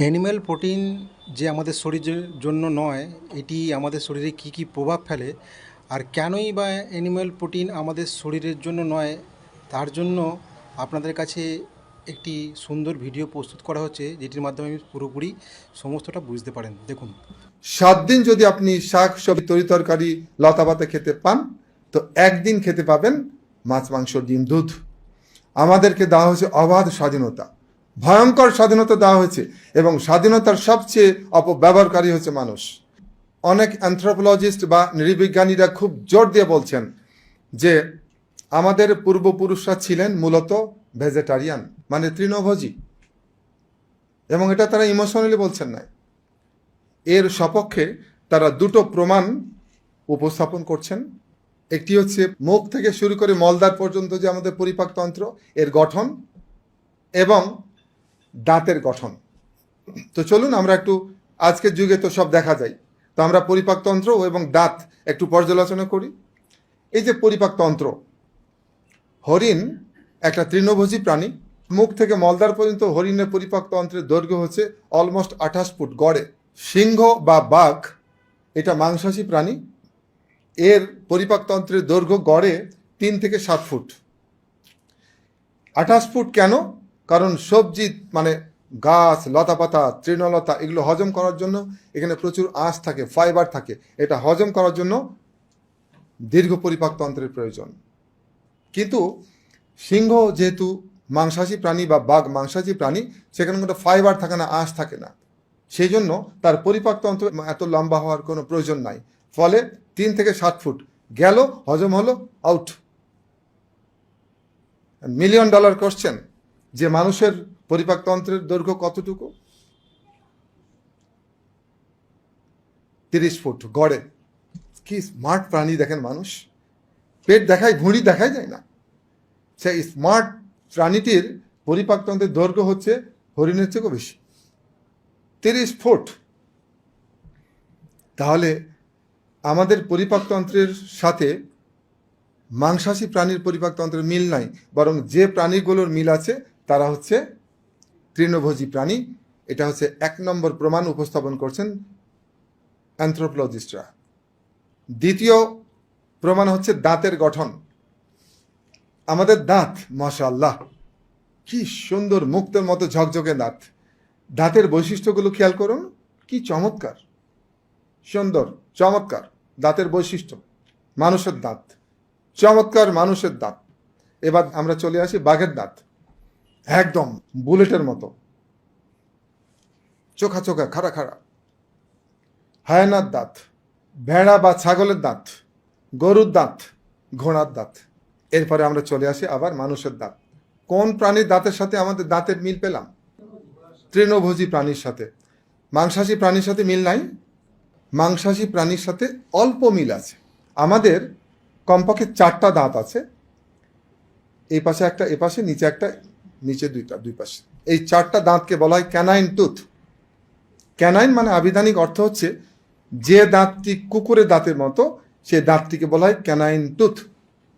Animal protein যে আমাদের শরীরের জন্য নয়, এটি আমাদের শরীরে কী কী প্রভাব ফেলে আর কেনই বা অ্যানিম্যাল প্রোটিন আমাদের শরীরের জন্য নয়, তার জন্য আপনাদের কাছে একটি সুন্দর ভিডিও প্রস্তুত করা হচ্ছে, যেটির মাধ্যমে আমি পুরোপুরি সমস্তটা বুঝতে পারেন। দেখুন। 7 দিন যদি আপনি শাক সবজি তরিতরকারি লতাপাতা খেতে পান, তো একদিন খেতে পাবেন মাছ মাংস ডিম দুধ। আমাদেরকে দেওয়া হয়েছে অবাধ স্বাধীনতা, ভয়ঙ্কর স্বাধীনতা দেওয়া হয়েছে, এবং স্বাধীনতার সবচেয়ে অপব্যবহারকারী হচ্ছে মানুষ। অনেক অ্যানথ্রোপোলজিস্ট বা নৃবিজ্ঞানীরা খুব জোর দিয়ে বলছেন যে আমাদের পূর্বপুরুষরা ছিলেন মূলত ভেজিটারিয়ান, মানে তৃণভোজী, এবং এটা তারা ইমোশনালি বলছেন না। এর সপক্ষে তারা দুটো প্রমাণ উপস্থাপন করছেন। একটি হচ্ছে মুখ থেকে শুরু করে মলদ্বার পর্যন্ত যে আমাদের পরিপাকতন্ত্র, এর গঠন এবং দাঁতের গঠন। তো চলুন আমরা একটু, আজকের যুগে তো সব দেখা যায়, তো আমরা পরিপাকতন্ত্র এবং দাঁত একটু পর্যালোচনা করি। এই যে পরিপাকতন্ত্র, হরিণ একটা তৃণভোজী প্রাণী। মুখ থেকে মলদ্বার পর্যন্ত হরিণের পরিপাকতন্ত্রের দৈর্ঘ্য হচ্ছে অলমোস্ট 28 ফুট গড়ে। সিংহ বা বাঘ এটা মাংসাশী প্রাণী, এর পরিপাকতন্ত্রের দৈর্ঘ্য গড়ে 3 থেকে 7 ফুট। 28 ফুট কেন? কারণ সবজি মানে গাছ, লতাপাতা, তৃণলতা এগুলো হজম করার জন্য এখানে প্রচুর আঁশ থাকে, ফাইবার থাকে। এটা হজম করার জন্য দীর্ঘ পরিপাকতন্ত্রের প্রয়োজন। কিন্তু সিংহ যেহেতু মাংসাশী প্রাণী বা বাঘ মাংসাশী প্রাণী, সেখানে কোনো ফাইবার থাকে না, আঁশ থাকে না, সেই জন্য তার পরিপাকতন্ত্র এত লম্বা হওয়ার কোনো প্রয়োজন নাই। ফলে 3 থেকে 7 ফুট গেল, হজম হলো, আউট। মিলিয়ন ডলার কোশ্চেন, যে মানুষের পরিপাকতন্ত্রের দৈর্ঘ্য কতটুকু? 30 ফুট গড়ে। কি স্মার্ট প্রাণী দেখেন মানুষ! পেট দেখায়, ভুঁড়ি দেখাই যায় না। সেই স্মার্ট প্রাণীটির পরিপাকতন্ত্রের দৈর্ঘ্য হচ্ছে হরিণের থেকেও বেশি, 30 ফুট। তাহলে আমাদের পরিপাকতন্ত্রের সাথে মাংসাশী প্রাণীর পরিপাকতন্ত্রের মিল নাই, বরং যে প্রাণীগুলোর মিল আছে তারা হচ্ছে তৃণভোজী প্রাণী। এটা হচ্ছে 1 নম্বর প্রমাণ উপস্থাপন করছেন অ্যানথ্রোপোলজিস্টরা। দ্বিতীয় প্রমাণ হচ্ছে দাঁতের গঠন। আমাদের দাঁত, মাশাআল্লাহ, কি সুন্দর, মুক্তের মতো ঝকঝকে দাঁত। দাঁতের বৈশিষ্ট্যগুলো খেয়াল করুন, কি চমৎকার, সুন্দর, চমৎকার দাঁতের বৈশিষ্ট্য। মানুষের দাঁত, চমৎকার মানুষের দাঁত। এবার আমরা চলে আসি বাঘের দাঁত, একদম বুলেটের মতো, চোখা চোখা, খাড়া খাড়া। হায়ানার দাঁত, ভেড়া বা ছাগলের দাঁত, গরুর দাঁত, ঘোড়ার দাঁত। এরপরে আমরা চলে আসি আবার মানুষের দাঁত। কোন প্রাণীর দাঁতের সাথে আমাদের দাঁতের মিল পেলাম? তৃণভোজী প্রাণীর সাথে। মাংসাশী প্রাণীর সাথে মিল নাই। মাংসাশী প্রাণীর সাথে অল্প মিল আছে। আমাদের কমপক্ষে 4টা দাঁত আছে, এই পাশে একটা, এ পাশে, নিচে একটা, নিচে দুইটা, দুই পাশে। এই 4টা দাঁতকে বলা হয় ক্যানাইন টুথ। ক্যানাইন মানে আবিধানিক অর্থ হচ্ছে যে দাঁতটি কুকুরের দাঁতের মতো, সে দাঁতটিকে বলা হয় ক্যানাইন টুথ।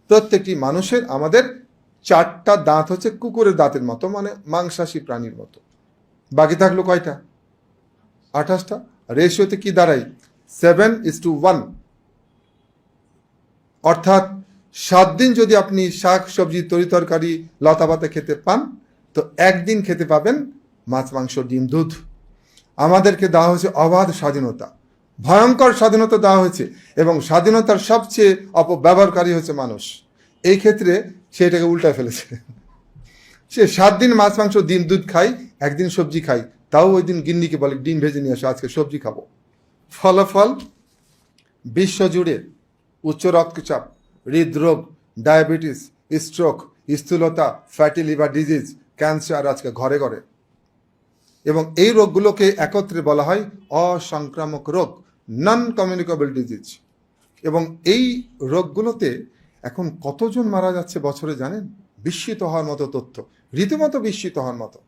প্রত্যেকটি মানুষের, আমাদের 4টা দাঁত হচ্ছে কুকুরের দাঁতের মতো, মানে মাংসাশী প্রাণীর মতো। বাকি থাকলো কয়টা? 28টা। রেশিওতে কি দাঁড়ায়? 7:1। অর্থাৎ 7 দিন যদি আপনি শাক সবজি তরিতরকারি লতাপাতা খেতে পান, তো একদিন খেতে পাবেন মাছ মাংস ডিম দুধ। আমাদেরকে দেওয়া হয়েছে অবাধ স্বাধীনতা, ভয়ঙ্কর স্বাধীনতা দেওয়া হয়েছে, এবং স্বাধীনতার সবচেয়ে অপব্যবহারকারী হচ্ছে মানুষ। এই ক্ষেত্রে সে এটাকে উল্টায় ফেলেছে। সে 7 দিন মাছ মাংস ডিম দুধ খাই, একদিন সবজি খাই, তাও ওই দিন গিন্নিকে বলে ডিম ভেজে নিয়ে আসো, আজকে সবজি খাবো। ফলাফল, বিশ্বজুড়ে উচ্চ রক্তচাপ, হৃদরোগ, ডায়াবেটিস, স্ট্রোক, স্থূলতা, ফ্যাটি লিভার ডিজিজ, ক্যান্সার আজকে ঘরে ঘরে। এবং এই রোগগুলোকে একত্রে বলা হয় অসংক্রামক রোগ, নন কমিউনিকেবল ডিজিজ। এবং এই রোগগুলোতে এখন কতজন মারা যাচ্ছে বছরে জানেন? বিস্মিত হওয়ার মতো তথ্য, রীতিমতো বিস্মিত হওয়ার মতো।